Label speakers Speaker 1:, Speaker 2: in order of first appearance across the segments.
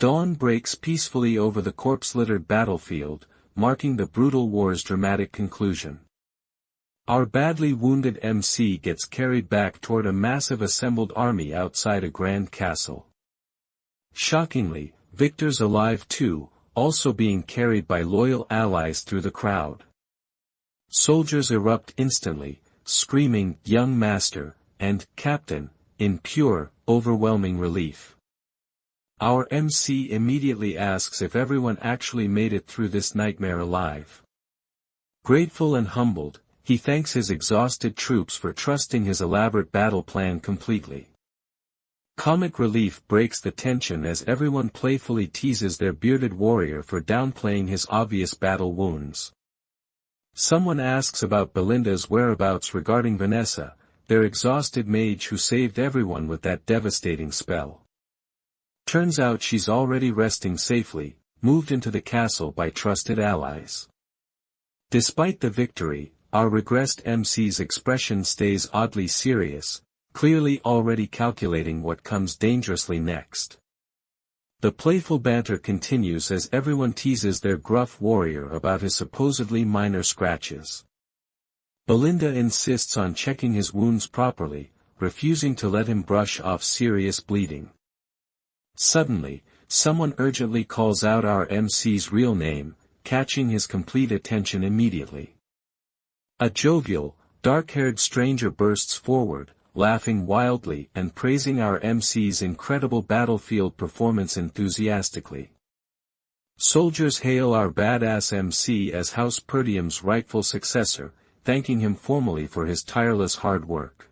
Speaker 1: Dawn breaks peacefully over the corpse-littered battlefield, marking the brutal war's dramatic conclusion. Our badly wounded MC gets carried back toward a massive assembled army outside a grand castle. Shockingly, Victor's alive too, also being carried by loyal allies through the crowd. Soldiers erupt instantly, screaming, "Young Master," and "Captain," in pure, overwhelming relief. Our MC immediately asks if everyone actually made it through this nightmare alive. Grateful and humbled, he thanks his exhausted troops for trusting his elaborate battle plan completely. Comic relief breaks the tension as everyone playfully teases their bearded warrior for downplaying his obvious battle wounds. Someone asks about Belinda's whereabouts regarding Vanessa, their exhausted mage who saved everyone with that devastating spell. Turns out she's already resting safely, moved into the castle by trusted allies. Despite the victory, our regressed MC's expression stays oddly serious, clearly already calculating what comes dangerously next. The playful banter continues as everyone teases their gruff warrior about his supposedly minor scratches. Belinda insists on checking his wounds properly, refusing to let him brush off serious bleeding. Suddenly, someone urgently calls out our MC's real name, catching his complete attention immediately. A jovial, dark-haired stranger bursts forward, laughing wildly and praising our MC's incredible battlefield performance enthusiastically. Soldiers hail our badass MC as House Perdium's rightful successor, thanking him formally for his tireless hard work.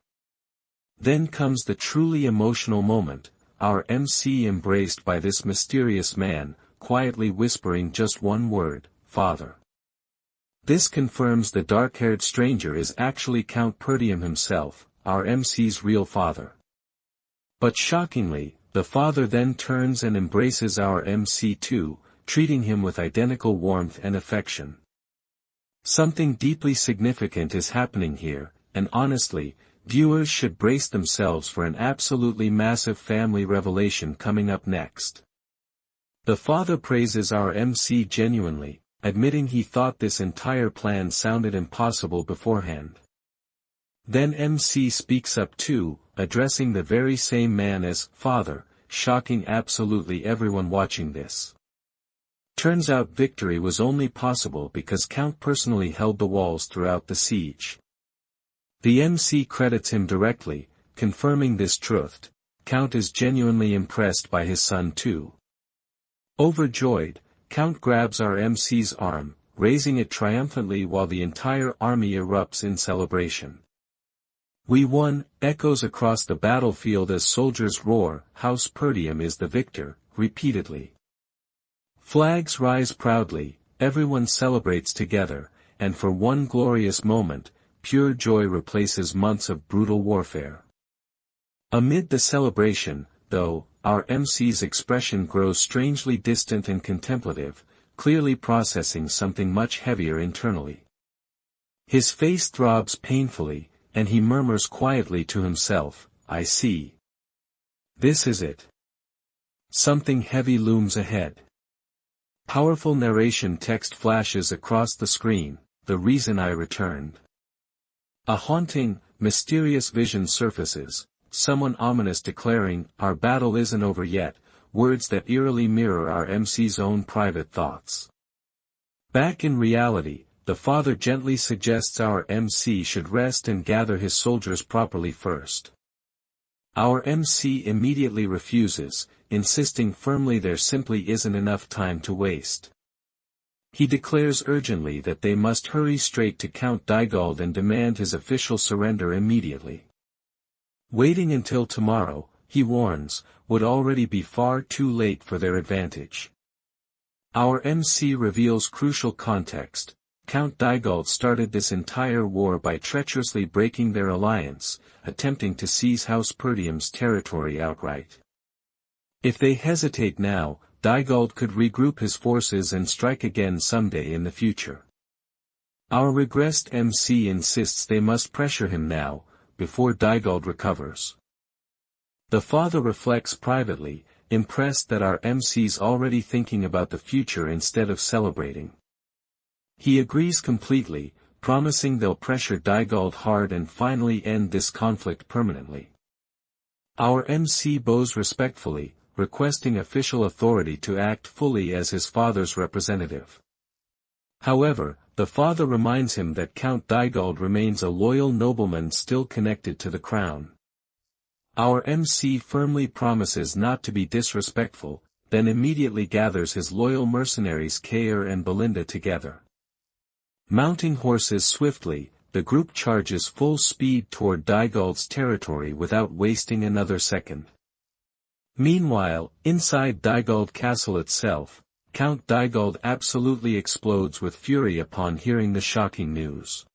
Speaker 1: Then comes the truly emotional moment, our MC embraced by this mysterious man, quietly whispering just one word, "Father." This confirms the dark-haired stranger is actually Count Perdium himself, our MC's real father. But shockingly, the father then turns and embraces our MC too, treating him with identical warmth and affection. Something deeply significant is happening here, and honestly, viewers should brace themselves for an absolutely massive family revelation coming up next. The father praises our MC genuinely, admitting he thought this entire plan sounded impossible beforehand. Then MC speaks up too, addressing the very same man as "Father," shocking absolutely everyone watching this. Turns out victory was only possible because Count personally held the walls throughout the siege. The MC credits him directly, confirming this truth. Count is genuinely impressed by his son too. Overjoyed, Count grabs our MC's arm, raising it triumphantly while the entire army erupts in celebration. "We won," echoes across the battlefield as soldiers roar, "House Perdium is the victor," repeatedly. Flags rise proudly, everyone celebrates together, and for one glorious moment, pure joy replaces months of brutal warfare. Amid the celebration, though, our MC's expression grows strangely distant and contemplative, clearly processing something much heavier internally. His face throbs painfully, and he murmurs quietly to himself, "I see. This is it. Something heavy looms ahead." Powerful narration text flashes across the screen, "The reason I returned." A haunting, mysterious vision surfaces, someone ominous declaring, "Our battle isn't over yet," words that eerily mirror our MC's own private thoughts. Back in reality, the father gently suggests our MC should rest and gather his soldiers properly first. Our MC immediately refuses, insisting firmly there simply isn't enough time to waste. He declares urgently that they must hurry straight to Count Dygald and demand his official surrender immediately. Waiting until tomorrow, he warns, would already be far too late for their advantage. Our MC reveals crucial context. Count Dygald started this entire war by treacherously breaking their alliance, attempting to seize House Perdium's territory outright. If they hesitate now, Dygald could regroup his forces and strike again someday in the future. Our regressed MC insists they must pressure him now, before Dygald recovers. The father reflects privately, impressed that our MC's already thinking about the future instead of celebrating. He agrees completely, promising they'll pressure Daigold hard and finally end this conflict permanently. Our MC bows respectfully, requesting official authority to act fully as his father's representative. However, the father reminds him that Count Daigold remains a loyal nobleman still connected to the crown. Our MC firmly promises not to be disrespectful, then immediately gathers his loyal mercenaries Kair and Belinda together. Mounting horses swiftly, the group charges full speed toward Daigold's territory without wasting another second. Meanwhile, inside Daigold Castle itself, Count Daigold absolutely explodes with fury upon hearing the shocking news.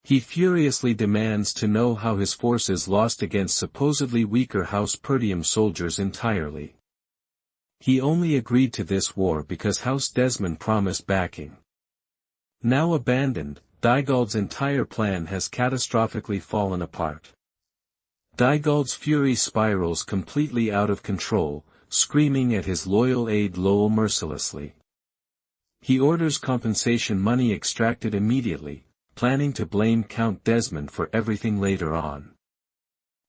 Speaker 1: He furiously demands to know how his forces lost against supposedly weaker House Perdium soldiers entirely. He only agreed to this war because House Desmond promised backing. Now abandoned, Daigold's entire plan has catastrophically fallen apart. Daigold's fury spirals completely out of control, screaming at his loyal aide Lowell mercilessly. He orders compensation money extracted immediately, planning to blame Count Desmond for everything later on.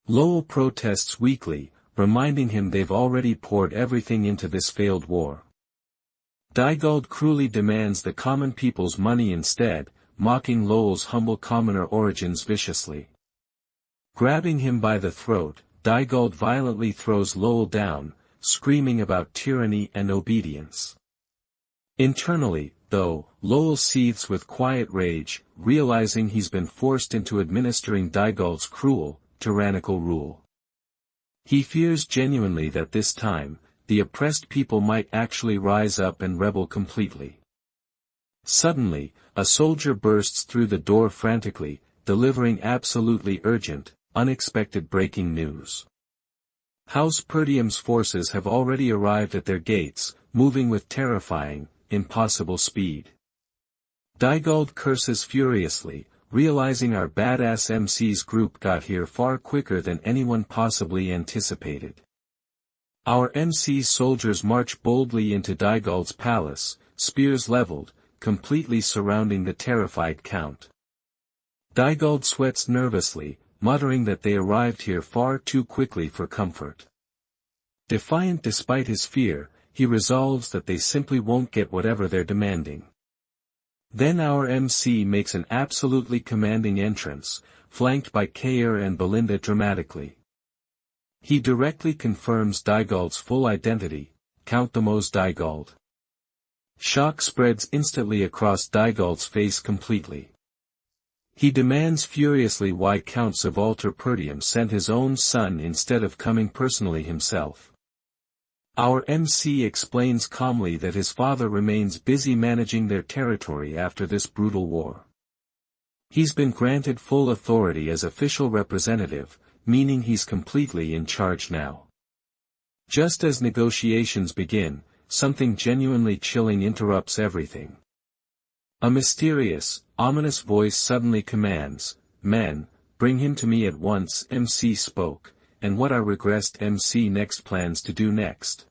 Speaker 1: Lowell protests weakly, reminding him they've already poured everything into this failed war. Daigold cruelly demands the common people's money instead, mocking Lowell's humble commoner origins viciously. Grabbing him by the throat, Daigold violently throws Lowell down, screaming about tyranny and obedience. Internally, though, Lowell seethes with quiet rage, realizing he's been forced into administering Daigold's cruel, tyrannical rule. He fears genuinely that this time, the oppressed people might actually rise up and rebel completely. Suddenly, a soldier bursts through the door frantically, delivering absolutely urgent, unexpected breaking news. House Perdium's forces have already arrived at their gates, moving with terrifying, impossible speed. Daigold curses furiously, realizing our badass MC's group got here far quicker than anyone possibly anticipated. Our MC's soldiers march boldly into Daigold's palace, spears leveled, completely surrounding the terrified count. Daigold sweats nervously, muttering that they arrived here far too quickly for comfort. Defiant despite his fear, he resolves that they simply won't get whatever they're demanding. Then our MC makes an absolutely commanding entrance, flanked by Kair and Belinda dramatically. He directly confirms Daigold's full identity, Count Thamos Daigold. Shock spreads instantly across Daigold's face completely. He demands furiously why Count Subalter Perdium sent his own son instead of coming personally himself. Our MC explains calmly that his father remains busy managing their territory after this brutal war. He's been granted full authority as official representative, meaning he's completely in charge now. Just as negotiations begin, something genuinely chilling interrupts everything. A mysterious, ominous voice suddenly commands, "Men, bring him to me at once." MC spoke, and what our regressed MC next plans to do next.